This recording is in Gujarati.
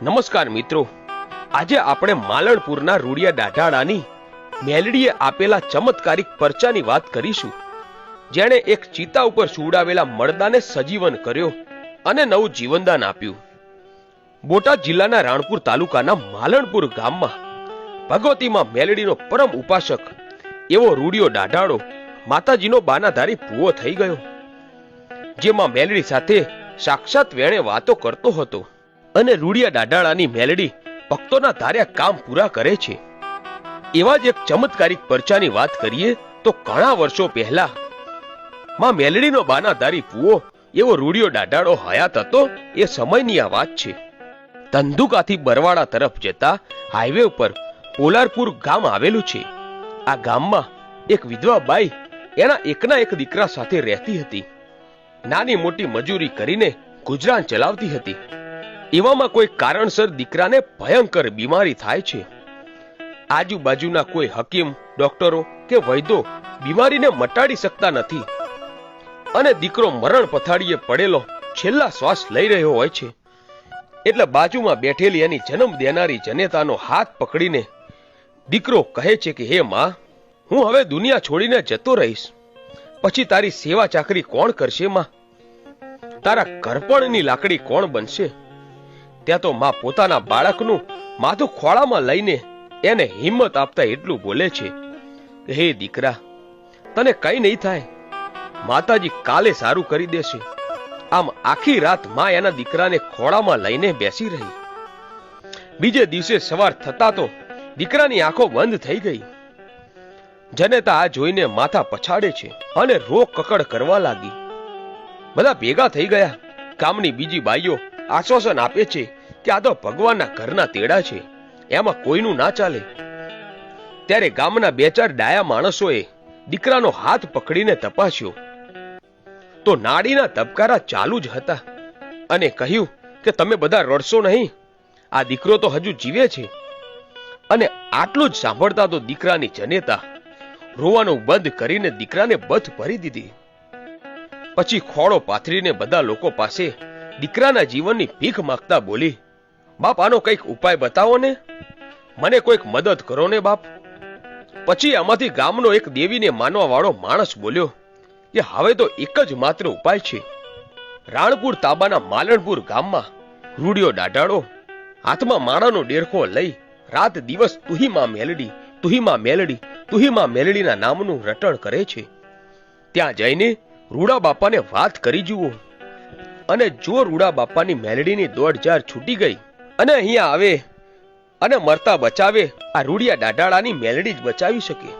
નમસ્કાર મિત્રો, આજે આપણે માલણપુરના રૂડિયા દાઢાડાની મેલડીએ આપેલા ચમત્કારિક પરચાની વાત કરીશું, જેણે એક ચિતા ઉપર સુવડાવેલા મરદાને સજીવન કર્યો અને નવું જીવનદાન આપ્યું. બોટાદ જિલ્લાના રાણપુર તાલુકાના માલણપુર ગામમાં ભગવતીમાં મેલડીનો પરમ ઉપાસક એવો રૂડિયો દાઢાડો માતાજીનો બાનાધારી ભૂવો થઈ ગયો, જેમાં મેલડી સાથે સાક્ષાત વેણે વાતો કરતો હતો. અને રૂડિયા દાઢાડાની મેલડી ભક્તોના ધાર્યા કામ પૂરા કરે છે. એવા જ એક ચમત્કારિક પરચાની વાત કરીએ તો ઘણા વર્ષો પહેલા માં મેલડીનો બાનાધારી ભૂવો એવો રૂડિયો દાઢાડો હયાત હતો એ સમયની આ વાત છે. ધંધુકાથી બરવાડા તરફ જતા હાઈવે ઉપર પોલારપુર ગામ આવેલું છે. આ ગામમાં એક વિધવા બાઈ એના એકના એક દીકરા સાથે રહેતી હતી. નાની મોટી મજૂરી કરીને ગુજરાન ચલાવતી હતી. એવામાં કોઈ કારણસર દીકરાને ભયંકર બીમારી થાય છે. આજુબાજુના કોઈ હકીમ, ડોક્ટરો કે વૈદ્યો બીમારીને મટાડી શકતા નથી અને દીકરો મરણ પથાડીએ પડેલો છેલ્લા શ્વાસ લઈ રહ્યો હોય છે. એટલે બાજુમાં બેઠેલી એની જન્મ દેનારી જનેતાનો હાથ પકડીને દીકરો કહે છે કે હે માં, હું હવે દુનિયા છોડીને જતો રહીશ, પછી તારી સેવા ચાકરી કોણ કરશે માં? તારા ઘરપણની લાકડી કોણ બનશે? ત્યાં તો માં પોતાના બાળકનું માથું ખોળામાં લઈને એને હિંમત આપતા એટલું બોલે છે કે હે દીકરા, તને કઈ નહીં થાય, માતાજી કાલે સારું કરી દેશે. આમ આખી રાત માં એના દીકરાને ખોળામાં લઈને બેસી રહી. બીજે દિવસે સવાર થતા તો દીકરાની આંખો બંધ થઈ ગઈ. જનેતા આ જોઈને માથા પછાડે છે અને રોક કકડ કરવા લાગી. બધા ભેગા થઈ ગયા. ગામની બીજી બાઈઓ આશ્વાસન આપે છે કે આ તો ભગવાનના ઘરના તેડા છે, એમાં કોઈનું ના ચાલે. ત્યારે ગામના બે ચાર ડાયા માણસોએ દીકરાનો હાથ પકડીને તપાસ્યો તો નાડીના ધબકારા ચાલુ જ હતા અને કહ્યું કે તમે બધા રડશો નહીં, આ દીકરો તો હજુ જીવે છે. અને આટલું જ સાંભળતા તો દીકરાની જનેતા રોવાનું બંધ કરીને દીકરાને બથ ભરી દીધી. પછી ખોળો પાથરીને બધા લોકો પાસે દીકરાના જીવનની ભીખ માંગતા બોલી, બાપ આનો કંઈક ઉપાય બતાવો ને, મને કોઈક મદદ કરો ને બાપ. પછી આમાંથી ગામનો એક દેવીને માનવા વાળો માણસ બોલ્યો કે હવે તો એક જ માત્ર ઉપાય છે. રાણપુર તાબાના માલણપુર ગામમાં રૂડિયો દાઢાડો હાથમાં માણાનો ડેરખો લઈ રાત દિવસ તુહીમાં મેલડી, તુહીમાં મેલડી, તુહીમાં મેલડીના નામનું રટણ કરે છે. ત્યાં જઈને રૂડા બાપાને વાત કરી જુઓ, અને જો રૂડા બાપાની મેલડીની દોડ જાર છૂટી ગઈ અને અહીંયા આવે અને મરતા બચાવે, આ રૂડિયા દાઢાડાની મેલડી જ બચાવી શકે.